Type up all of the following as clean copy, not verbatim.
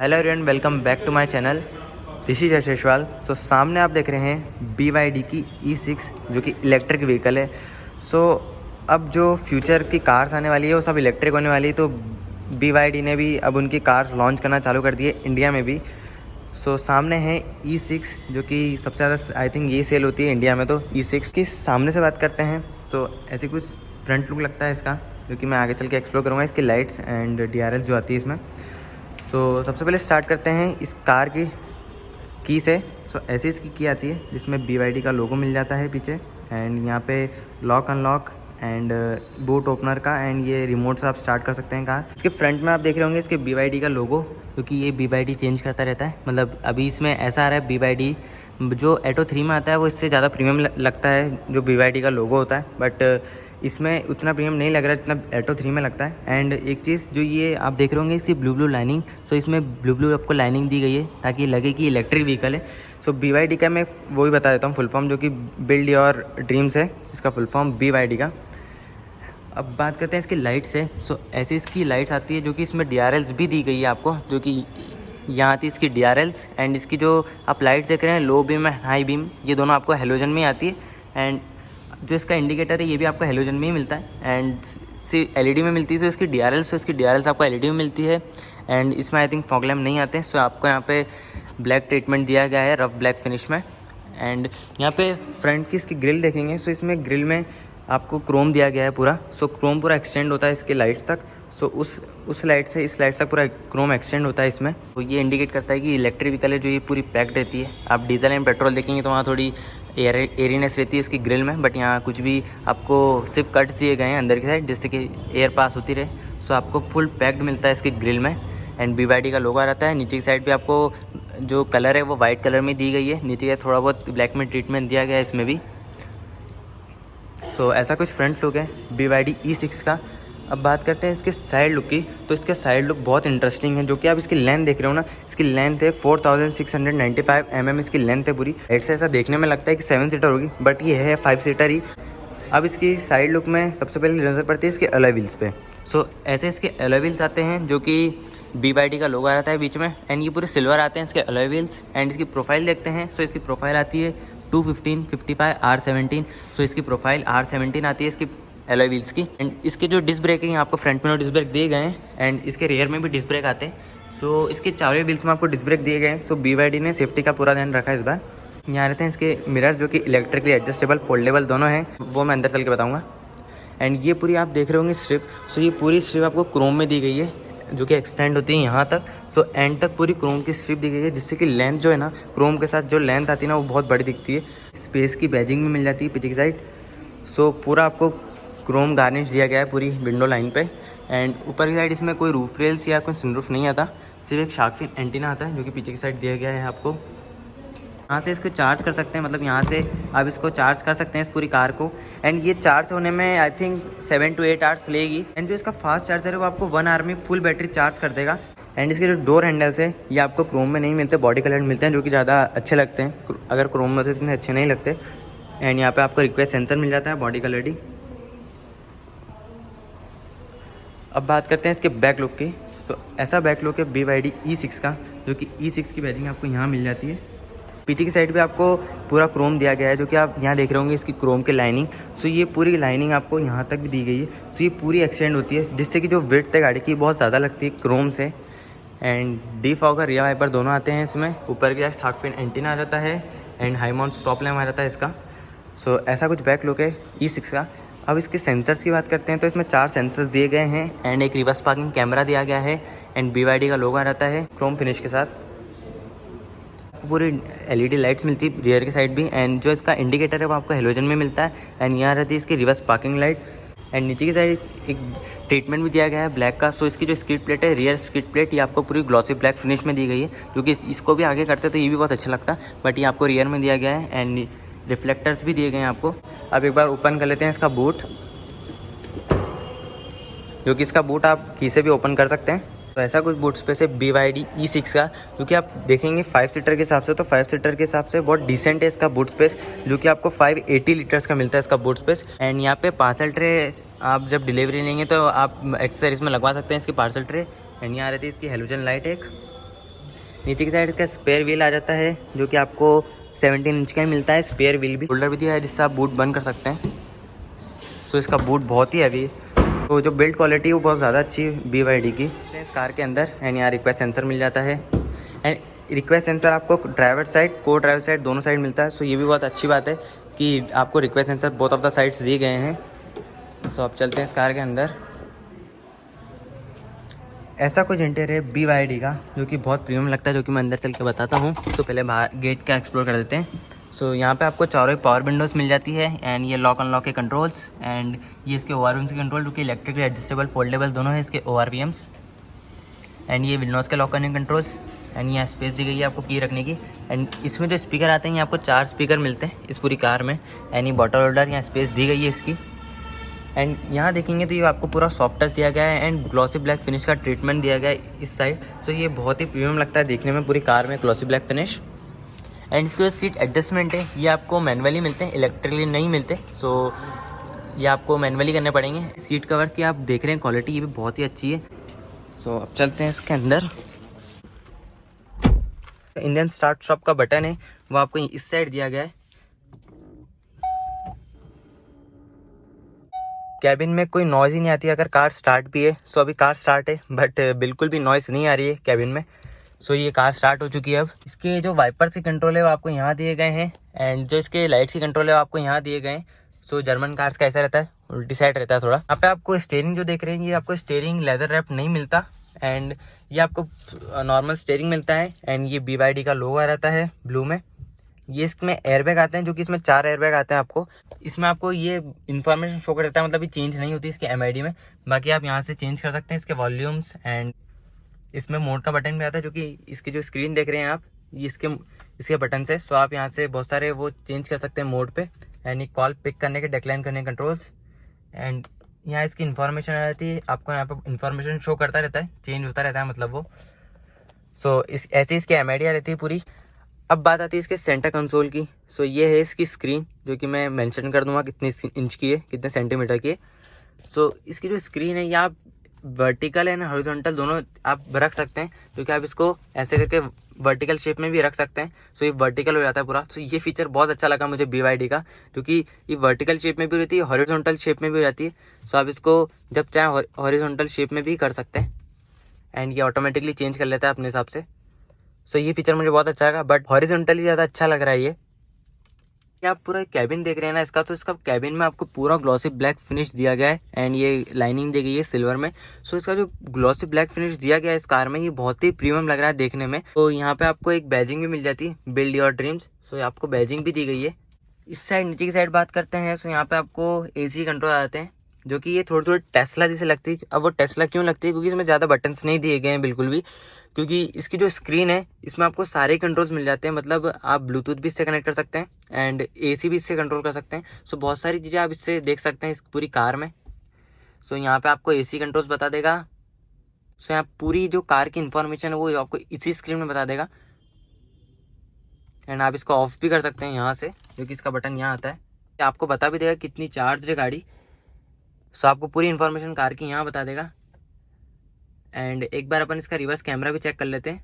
Hello everyone, welcome back to my channel. This is Yasheshwal. So सामने आप देख रहे हैं BYD की E6 जो कि इलेक्ट्रिक व्हीकल है। सो अब जो फ्यूचर की कार्स आने वाली है वो सब इलेक्ट्रिक होने वाली है। तो BYD ने भी अब उनकी कार्स लॉन्च करना चालू कर दी है इंडिया में भी। सो सामने है E6 जो कि सबसे ज़्यादा आई थिंक ये सेल होती है इंडिया में। तो E6 की सामने से बात करते हैं तो ऐसे कुछ फ्रंट लुक लगता है इसका, जो कि मैं आगे चल के एक्सप्लोर करूँगा। इसकी लाइट्स एंड DRL जो आती है इसमें। सो सबसे पहले स्टार्ट करते हैं इस कार की से। ऐसे इसकी की आती है जिसमें BYD का लोगो मिल जाता है पीछे, एंड यहाँ पे lock unlock and boot opener का, एंड ये रिमोट से आप स्टार्ट कर सकते हैं कार। इसके फ्रंट में आप देख रहे होंगे इसके BYD का लोगो, क्योंकि ये BYD चेंज करता रहता है। मतलब अभी इसमें ऐसा आ रहा है BYD जो एटो 3 में आता है वो इससे ज़्यादा प्रीमियम लगता है जो BYD का लोगो होता है, बट इसमें उतना प्रीमियम नहीं लग रहा है जितना एटो 3 में लगता है। एंड एक चीज़ जो ये आप देख रहे होंगे इसकी ब्लू लाइनिंग। सो इसमें ब्लू आपको लाइनिंग दी गई है ताकि लगे कि इलेक्ट्रिक व्हीकल है। सो BYD का मैं वो भी बता देता हूँ फुल फॉर्म, जो कि बिल्ड योर ड्रीम्स है इसका फुल फॉर्म BYD का। अब बात करते हैं इसकी लाइट से। सो ऐसी इसकी लाइट्स आती है जो कि इसमें DRLs भी दी गई है आपको, जो कि यहाँ आती है इसकी DRLs। एंड इसकी जो आप लाइट देख रहे हैं low beam and high beam, ये दोनों आपको हेलोजन में आती है। एंड जो इसका इंडिकेटर है ये भी आपको हेलोजन में ही मिलता है। एंड से LED में मिलती है। तो इसकी DRLs आपको LED में मिलती है। एंड इसमें आई थिंक फॉग लैम्प नहीं आते हैं। सो आपको यहाँ पे ब्लैक ट्रीटमेंट दिया गया है, रफ ब्लैक फिनिश में। एंड यहाँ पे फ्रंट की इसकी ग्रिल देखेंगे। सो इसमें ग्रिल में आपको क्रोम दिया गया है पूरा। सो क्रोम पूरा एक्सटेंड होता है इसके लाइट्स तक। सो उस लाइट से इस लाइट तक पूरा क्रोम एक्सटेंड होता है इसमें। तो ये इंडिकेट करता है कि इलेक्ट्रिक व्हीकल है जो ये पूरी पैक्ड रहती है। आप डीजल एंड पेट्रोल देखेंगे तो वहाँ थोड़ी एयरीनेस रहती है इसकी ग्रिल में, बट यहाँ कुछ भी आपको सिर्फ कट्स दिए गए हैं अंदर की साइड जिससे कि एयर पास होती रहे। सो आपको फुल पैक्ड मिलता है इसकी ग्रिल में। एंड BYD का लोगो रहता है। नीचे की साइड भी आपको जो कलर है वो वाइट कलर में दी गई है। नीचे का थोड़ा बहुत ब्लैक में ट्रीटमेंट दिया गया है इसमें भी। सो ऐसा कुछ फ्रंट लुक है BYD E6 का। अब बात करते हैं इसके साइड लुक की। तो इसके साइड लुक बहुत इंटरेस्टिंग है, जो कि आप इसकी लेंथ देख रहे हो ना। इसकी लेंथ है 4695 mm इसकी लेंथ है पूरी। ऐसे ऐसा देखने में लगता है कि 7 सीटर होगी, बट ये है 5 सीटर ही। अब इसकी साइड लुक में सबसे पहले नज़र पड़ती है इसके अलॉय व्हील्स पे। सो ऐसे इसके अलॉय व्हील्स आते हैं जो कि BYD का लोगो आता है बीच में। एंड ये पूरे सिल्वर आते हैं इसके अलॉय व्हील्स। एंड इसकी प्रोफाइल देखते हैं। सो इसकी प्रोफाइल आती है 215 55 R17। सो इसकी प्रोफाइल R17 आती है इसकी अलॉय व्हील्स की। एंड इसके जो डिस्क ब्रेक है आपको फ्रंट में डिस्क ब्रेक दिए गए हैं। एंड इसके रियर में भी डिस्क ब्रेक आते हैं। सो इसके चारों व्हील्स में आपको डिस्क ब्रेक दिए गए हैं। सो BYD ने सेफ्टी का पूरा ध्यान रखा है इस बार। यहाँ रहते हैं इसके मिरर्स जो कि इलेक्ट्रिकली एडजस्टेबल फोल्डेबल दोनों हैं, वो मैं अंदर चल के बताऊँगा। एंड ये पूरी आप देख रहे होंगे स्ट्रिप। सो ये पूरी स्ट्रिप आपको क्रोम में दी गई है जो कि एक्सटेंड होती है यहाँ तक। सो एंड तक पूरी क्रोम की स्ट्रिप दी गई है, जिससे कि लेंथ जो है ना क्रोम के साथ जो लेंथ आती है ना वो बहुत बड़ी दिखती है। स्पेस की बैजिंग में मिल जाती है पीछे की साइड। सो पूरा आपको क्रोम गार्निश दिया गया है पूरी विंडो लाइन पे। एंड ऊपर की साइड इसमें कोई रूफ रेल्स या कोई सनरूफ नहीं आता, सिर्फ एक शार्क फिन एंटीना आता है जो कि पीछे की साइड दिया गया है आपको। यहाँ से इसको चार्ज कर सकते हैं, मतलब यहाँ से आप इसको चार्ज कर सकते हैं इस पूरी कार को। एंड ये चार्ज होने में आई थिंक 7 to 8 आवर्स लेगी। एंड जो इसका फास्ट चार्जर है वो आपको 1 आवर में फुल बैटरी चार्ज कर देगा। एंड इसके जो डोर हैंडल्स है ये आपको क्रोम में नहीं मिलते, बॉडी कलर मिलते हैं, जो कि ज़्यादा अच्छे लगते हैं। अगर क्रोम में तो इतने अच्छे नहीं लगते। एंड यहाँ पे आपको रिक्वेस्ट सेंसर मिल जाता है बॉडी कलर ही। अब बात करते हैं इसके बैक लुक की। सो ऐसा बैक लुक है BYD E6 का, जो कि E6 की बैजिंग आपको यहाँ मिल जाती है। पीछे की साइड पे आपको पूरा क्रोम दिया गया है, जो कि आप यहाँ देख रहे होंगे इसकी क्रोम की लाइनिंग। सो ये पूरी लाइनिंग आपको यहाँ तक भी दी गई है। सो ये पूरी एक्सटेंड होती है, जिससे कि जो विड्थ है गाड़ी की बहुत ज़्यादा लगती है क्रोम से। एंड डिफॉगर रियर वाइपर दोनों आते हैं इसमें। ऊपर की शार्क फिन एंटीना आ जाता है। And high mount stop lamp आ जाता है इसका। सो ऐसा कुछ बैक लुक है E6 का। अब इसके सेंसर्स की बात करते हैं तो इसमें 4 सेंसर्स दिए गए हैं। एंड एक रिवर्स पार्किंग कैमरा दिया गया है। एंड BYD का लोगो रहता है क्रोम फिनिश के साथ। पूरी LED लाइट्स मिलती है रियर की साइड भी। एंड जो इसका इंडिकेटर है वो आपको हेलोजन में मिलता है। एंड यहाँ रहती है इसकी रिवर्स पार्किंग लाइट। एंड नीचे की साइड एक ट्रीटमेंट भी दिया गया है ब्लैक का। सो इसकी जो स्किड प्लेट है, रियर स्किड प्लेट, ये आपको पूरी ग्लॉसी ब्लैक फिनिश में दी गई है, क्योंकि इसको भी आगे करते तो ये भी बहुत अच्छा लगता, बट ये आपको रियर में दिया गया है। एंड रिफ्लेक्टर्स भी दिए गए हैं आपको। अब एक बार ओपन कर लेते हैं इसका बूट, जो कि इसका बूट आप की से भी ओपन कर सकते हैं। तो ऐसा कुछ बूट स्पेस है BYD E6 का, क्योंकि आप देखेंगे 5 सीटर के हिसाब से, तो 5 सीटर के हिसाब से बहुत डिसेंट है इसका बूट स्पेस, जो कि आपको 580 लीटर्स का मिलता है इसका बूट स्पेस। एंड यहाँ पे पार्सल ट्रे आप जब डिलीवरी लेंगे तो आप एक्सेसरीज में लगवा सकते हैं इसकी पार्सल ट्रे। एंड यहाँ रहती है इसकी हेलोजन लाइट एक। नीचे की साइड का स्पेयर व्हील आ जाता है जो कि आपको 17 इंच का ही मिलता है। स्पेयर व्हील भी होल्डर भी दिया है जिससे आप बूट बंद कर सकते हैं। सो इसका बूट बहुत ही हैवी है। तो जो बिल्ड क्वालिटी है वो बहुत ज़्यादा अच्छी है BYD की। इस कार के अंदर एंड यहाँ रिक्वेस्ट सेंसर मिल जाता है एंड रिक्वेस्ट सेंसर आपको ड्राइवर साइड को ड्राइवर साइड दोनों साइड मिलता है। सो ये भी बहुत अच्छी बात है कि आपको request sensor both of the sides दिए गए हैं। सो अब चलते हैं इस कार के अंदर। ऐसा कुछ इंटीरियर है BYD का जो कि बहुत प्रीमियम लगता है, जो कि मैं अंदर चल के बताता हूँ। तो पहले बाहर गेट का एक्सप्लोर कर देते हैं। सो यहाँ पे आपको चारों पावर विंडोज़ मिल जाती है एंड ये लॉक अनलॉक के कंट्रोल्स एंड ये इसके ORVMs के कंट्रोल जो कि इलेक्ट्रिक एडजस्टेबल फोल्डेबल दोनों है इसके ORVMs एंड ये विंडोज़ के लॉक करने के कंट्रोल्स एंड यहाँ स्पेस दी गई है आपको की रखने की। एंड इसमें जो स्पीकर आते हैं ये आपको 4 स्पीकर मिलते हैं इस पूरी कार में एंड ये बॉटल होल्डर यहाँ स्पेस दी गई है इसकी। एंड यहाँ देखेंगे तो ये आपको पूरा सॉफ्ट टच दिया गया है एंड ग्लॉसी ब्लैक फिनिश का ट्रीटमेंट दिया गया है इस साइड। सो ये बहुत ही प्रीमियम लगता है देखने में पूरी कार में ग्लॉसी ब्लैक फिनिश। एंड इसके जो सीट एडजस्टमेंट है ये आपको मैनुअली मिलते हैं, इलेक्ट्रिकली नहीं मिलते। सो ये आपको मैनुअली करने पड़ेंगे। सीट कवर्स की आप देख रहे हैं क्वालिटी ये भी बहुत ही अच्छी है। सो अब चलते हैं इसके अंदर। इंडियन स्टार्ट स्टॉप का बटन है वो आपको इस साइड दिया गया है। कैबिन में कोई नॉइज़ ही नहीं आती अगर कार स्टार्ट भी है। सो अभी कार स्टार्ट है बट बिल्कुल भी नॉइज़ नहीं आ रही है कैबिन में। सो ये कार स्टार्ट हो चुकी है। अब इसके जो वाइपर्स के कंट्रोल है वो आपको यहाँ दिए गए हैं एंड जो इसके लाइट्स के कंट्रोल है वो आपको यहाँ दिए गए हैं। सो जर्मन कार्स का ऐसा रहता है, उल्टी साइड रहता है थोड़ा। यहाँ पे आपको स्टीयरिंग जो देख रहे हैं ये आपको स्टीयरिंग लेदर रैप नहीं मिलता एंड ये आपको नॉर्मल स्टीयरिंग मिलता है एंड ये BYD का लोगो रहता है ब्लू में। ये इसमें एयरबैग आते हैं जो कि इसमें 4 एयरबैग आते हैं आपको। इसमें आपको ये इन्फॉर्मेशन शो कर देता है, मतलब ये चेंज नहीं होती इसके MID में। बाकी आप यहाँ से चेंज कर सकते हैं इसके वॉल्यूम्स एंड इसमें मोड का बटन भी आता है जो कि इसकी जो स्क्रीन देख रहे हैं आप ये इसके बटन से। सो आप यहाँ से बहुत सारे वो चेंज कर सकते हैं मोड पे एंड कॉल पिक करने के डिक्लाइन करने के कंट्रोल्स एंड यहाँ इसकी इन्फॉर्मेशन आ जाती है आपको। यहाँ पर इन्फॉर्मेशन शो करता रहता है, चेंज होता रहता है मतलब वो। सो ऐसे इसकी MID आ रहती है पूरी। अब बात आती है इसके सेंटर कंसोल की। सो ये है इसकी स्क्रीन जो कि मैं मेंशन कर दूंगा कितनी इंच की है, कितने सेंटीमीटर की है। सो इसकी जो स्क्रीन है ये आप वर्टिकल एंड हॉरिजॉन्टल दोनों आप रख सकते हैं, क्योंकि आप इसको ऐसे करके वर्टिकल शेप में भी रख सकते हैं। सो ये वर्टिकल हो जाता है पूरा। सो ये फीचर बहुत अच्छा लगा मुझे BYD का, क्योंकि ये वर्टिकल शेप में भी रहती है, हॉरिजॉन्टल शेप में भी हो जाती है। सो आप इसको जब चाहे हॉरिजॉन्टल शेप में भी कर सकते हैं एंड ये ऑटोमेटिकली चेंज कर लेता है अपने हिसाब से। सो ये फीचर मुझे बहुत अच्छा लगा, बट हॉरिजॉन्टली ज़्यादा अच्छा लग रहा है ये। आप पूरा कैबिन देख रहे हैं ना इसका, तो इसका कैबिन में आपको पूरा ग्लॉसी ब्लैक फिनिश दिया गया है एंड ये लाइनिंग दी गई है सिल्वर में। सो इसका जो ग्लॉसी ब्लैक फिनिश दिया गया है इस कार में ये बहुत ही प्रीमियम लग रहा है देखने में। तो यहाँ पे आपको एक बैजिंग भी मिल जाती है, बिल्ड योर ड्रीम्स। सो आपको बैजिंग भी दी गई है। इस साइड नीचे की साइड बात करते हैं। सो यहाँ पे आपको AC कंट्रोल आते हैं जो कि ये थोड़ी थोड़ी टेस्ला जैसे लगती है। अब वो टेस्ला क्यों लगती है, क्योंकि इसमें ज़्यादा बटन्स नहीं दिए गए हैं बिल्कुल भी, क्योंकि इसकी जो स्क्रीन है इसमें आपको सारे कंट्रोल्स मिल जाते हैं। मतलब आप ब्लूटूथ भी इससे कनेक्ट कर सकते हैं एंड AC भी इससे कंट्रोल कर सकते हैं। सो बहुत सारी चीज़ें आप इससे देख सकते हैं इस पूरी कार में। सो यहाँ पे आपको AC कंट्रोल्स बता देगा। सो यहाँ पूरी जो कार की इंफॉर्मेशन है वो आपको इसी स्क्रीन में बता देगा एंड आप इसको ऑफ भी कर सकते हैं यहाँ से, क्योंकि इसका बटन यहाँ आता है। आपको बता भी देगा कितनी चार्ज है गाड़ी। सो आपको पूरी इन्फॉर्मेशन कार की यहाँ बता देगा। एंड एक बार अपन इसका रिवर्स कैमरा भी चेक कर लेते हैं।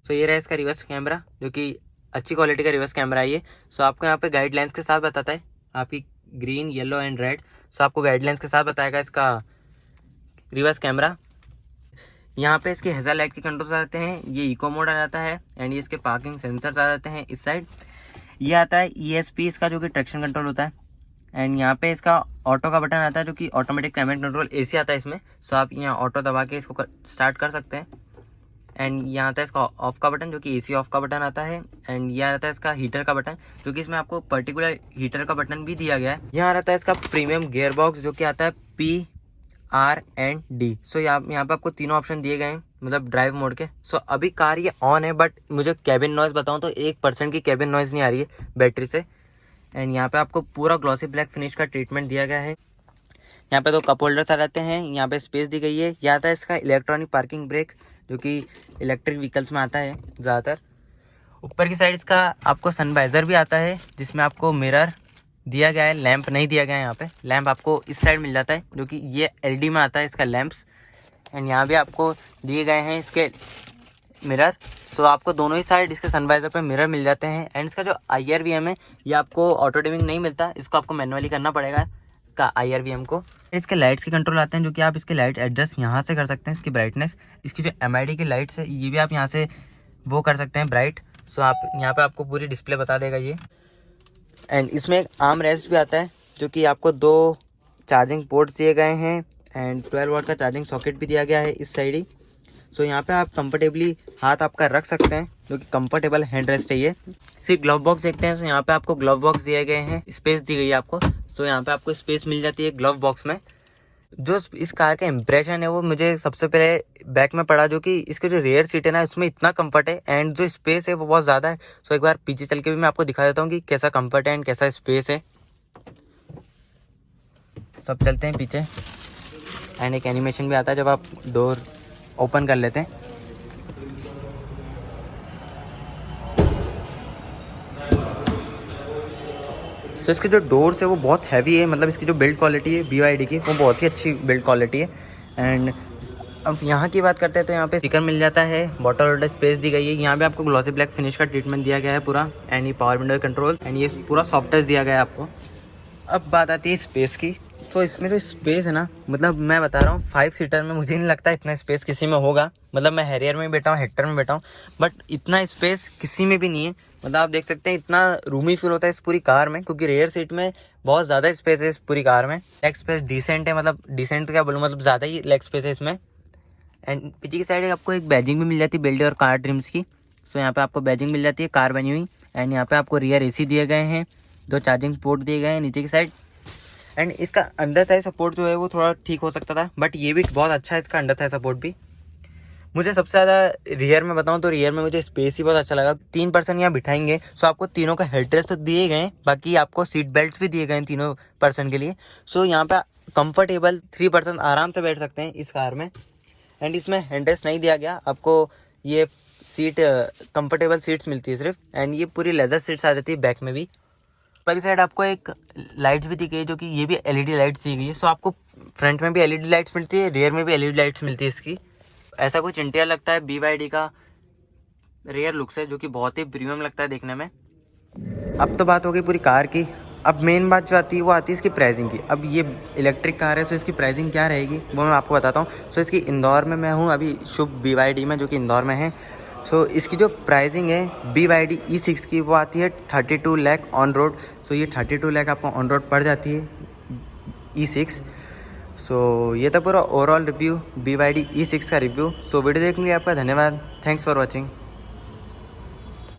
सो ये रहा इसका रिवर्स कैमरा जो कि अच्छी क्वालिटी का रिवर्स कैमरा है ये। सो आपको यहाँ पे गाइडलाइंस के साथ बताता है आपकी ग्रीन, येलो एंड रेड। सो आपको गाइडलाइंस के साथ बताएगा इसका रिवर्स कैमरा। यहाँ पे इसके हेज़र लाइट के कंट्रोल्स आ जाते हैं, ये इको मोड आ जाता है एंड ये इसके पार्किंग सेंसर्स आ जाते हैं इस साइड। ये आता है ESP इसका जो कि ट्रैक्शन कंट्रोल होता है एंड यहाँ पे इसका ऑटो का बटन आता है जो कि ऑटोमेटिक क्लाइमेट कंट्रोल AC आता है इसमें। सो आप यहाँ ऑटो दबा के इसको स्टार्ट कर सकते हैं एंड यहाँ आता है इसका ऑफ का बटन जो कि AC ऑफ का बटन आता है एंड यह आता है इसका हीटर का बटन जो कि इसमें आपको पर्टिकुलर हीटर का बटन भी दिया गया है। यहाँ आता है इसका प्रीमियम गियर बॉक्स जो कि आता है P, R and D। सो यहाँ पे आपको तीनों ऑप्शन दिए गए हैं, मतलब ड्राइव मोड के। सो अभी कार ये ऑन है, बट मुझे कैबिन नॉइज़ बताऊँ तो 1% की कैबिन नॉइज़ नहीं आ रही है बैटरी से। एंड यहाँ पे आपको पूरा ग्लॉसी ब्लैक फिनिश का ट्रीटमेंट दिया गया है। यहाँ पे 2 कप होल्डर्स आ जाते हैं, यहाँ पे स्पेस दी गई है। यह आता है इसका इलेक्ट्रॉनिक पार्किंग ब्रेक जो कि इलेक्ट्रिक व्हीकल्स में आता है ज़्यादातर। ऊपर की साइड इसका आपको सनवाइज़र भी आता है जिसमें आपको मिरर दिया गया है, लैंप नहीं दिया गया है। यहाँ पे लैंप आपको इस साइड मिल जाता है जो कि ये LED में आता है इसका लैंप्स। एंड यहाँ भी आपको दिए गए हैं इसके मिरर। सो आपको दोनों ही साइड इसके सनवाइजर पे मिरर मिल जाते हैं। एंड इसका जो IRVM है ये आपको ऑटो डिमिंग नहीं मिलता, इसको आपको मैनुअली करना पड़ेगा इसका IRVM को। इसके लाइट्स के कंट्रोल आते हैं जो कि आप इसके लाइट एडजस्ट यहाँ से कर सकते हैं। इसकी ब्राइटनेस, इसकी जो MID की लाइट्स है ये भी आप यहाँ से वो कर सकते हैं ब्राइट। सो आप यहाँ पे आपको पूरी डिस्प्ले बता देगा ये। एंड इसमें एक आर्म रेस्ट भी आता है जो कि आपको 2 चार्जिंग पोर्ट्स दिए गए हैं एंड 12 वाट का चार्जिंग सॉकेट भी दिया गया है इस साइड ही। सो यहाँ पे आप कंफर्टेबली हाथ आपका रख सकते हैं जो कि कंफर्टेबल हैंड रेस्ट है ये। सिर्फ ग्लव बॉक्स देखते हैं। सो यहाँ पे आपको ग्लव बॉक्स दिए गए हैं, स्पेस दी गई है आपको। सो यहाँ पे आपको स्पेस मिल जाती है ग्लव बॉक्स में। जो इस कार का इम्प्रेशन है वो मुझे सबसे पहले बैक में पड़ा, जो कि इसके जो रेयर सीट है ना उसमें इतना कंफर्ट है एंड जो स्पेस है वो बहुत ज़्यादा है। सो एक बार पीछे चल के भी मैं आपको दिखा देता हूँ कि कैसा कंफर्ट है एंड कैसा स्पेस है। सब चलते हैं पीछे एंड एक एनिमेशन भी आता है जब आप डोर ओपन कर लेते हैं। सो इसके जो डोर्स है वो बहुत हैवी है, मतलब इसकी जो बिल्ड क्वालिटी है BYD की वो बहुत ही अच्छी बिल्ड क्वालिटी है। एंड अब यहाँ की बात करते हैं तो यहाँ पे स्पीकर मिल जाता है, बॉटल होल्डर स्पेस दी गई है। यहाँ पे आपको ग्लॉसी ब्लैक फिनिश का ट्रीटमेंट दिया गया है पूरा। एंड ये पावर विंडो कंट्रोल एंड ये पूरा सॉफ्ट टच दिया गया है आपको। अब बात आती है स्पेस की। सो इसमें जो स्पेस है ना, मतलब मैं बता रहा हूँ 5 सीटर में मुझे नहीं लगता इतना स्पेस किसी में होगा। मतलब मैं हैरियर में बैठा हूँ, हेक्टर में बैठा हूँ, बट इतना स्पेस किसी में भी नहीं है। मतलब आप देख सकते हैं इतना रूमी फील होता है इस पूरी कार में, क्योंकि रेयर सीट में बहुत ज़्यादा स्पेस है इस पूरी कार में। लेग स्पेस डिसेंट है, मतलब डिसेंट तो क्या बोलूँ, मतलब ज़्यादा ही लेग स्पेस है इसमें। एंड पीछे की साइड आपको एक बैजिंग भी मिल जाती है बेल्ट और कार ड्रीम्स की। सो यहाँ पे आपको बैजिंग मिल जाती है कार बनी हुई। एंड यहाँ पे आपको रियर AC दिए गए हैं, 2 चार्जिंग पोर्ट दिए गए हैं नीचे की साइड। एंड इसका अंडर थाई सपोर्ट जो है वो थोड़ा ठीक हो सकता था, बट ये भी बहुत अच्छा है इसका अंडर थाई सपोर्ट भी। मुझे सबसे ज़्यादा रियर में बताऊं तो रियर में मुझे स्पेस ही बहुत अच्छा लगा। 3 पर्सन यहाँ बिठाएंगे। सो आपको तीनों का हेडरेस्ट तो दिए गए, बाकी आपको सीट बेल्ट्स भी दिए गए हैं तीनों पर्सन के लिए। सो यहाँ पे कंफर्टेबल 3 पर्सन आराम से बैठ सकते हैं इस कार में। एंड इसमें हैंडरेस्ट नहीं दिया गया आपको, ये सीट कंफर्टेबल सीट्स मिलती है सिर्फ। एंड ये पूरी लेदर सीट्स आ जाती है बैक में भी। ऊपर की साइड आपको एक लाइट्स भी दी गई है जो कि ये भी LED लाइट्स दी गई है। सो आपको फ्रंट में भी LED लाइट्स मिलती है, रियर में भी LED लाइट्स मिलती है इसकी। ऐसा कुछ इंटीरियर लगता है BYD का रेयर लुक से, जो कि बहुत ही प्रीमियम लगता है देखने में। अब तो बात हो गई पूरी कार की। अब मेन बात जो आती है वो आती है इसकी प्राइसिंग की। अब ये इलेक्ट्रिक कार है, सो इसकी प्राइसिंग क्या रहेगी वो मैं आपको बताता हूँ। सो इसकी इंदौर में मैं हूँ अभी, शुभ BYD में, जो कि इंदौर में है। सो इसकी जो प्राइसिंग है BYD E6 की वो आती है 32 लाख ऑन रोड। सो ये 32 लाख आपको ऑन रोड पड़ जाती है E6। सो ये था पूरा ओवरऑल रिव्यू, BYD E6 का रिव्यू। सो वीडियो देखने के लिए आपका धन्यवाद। Thanks for watching.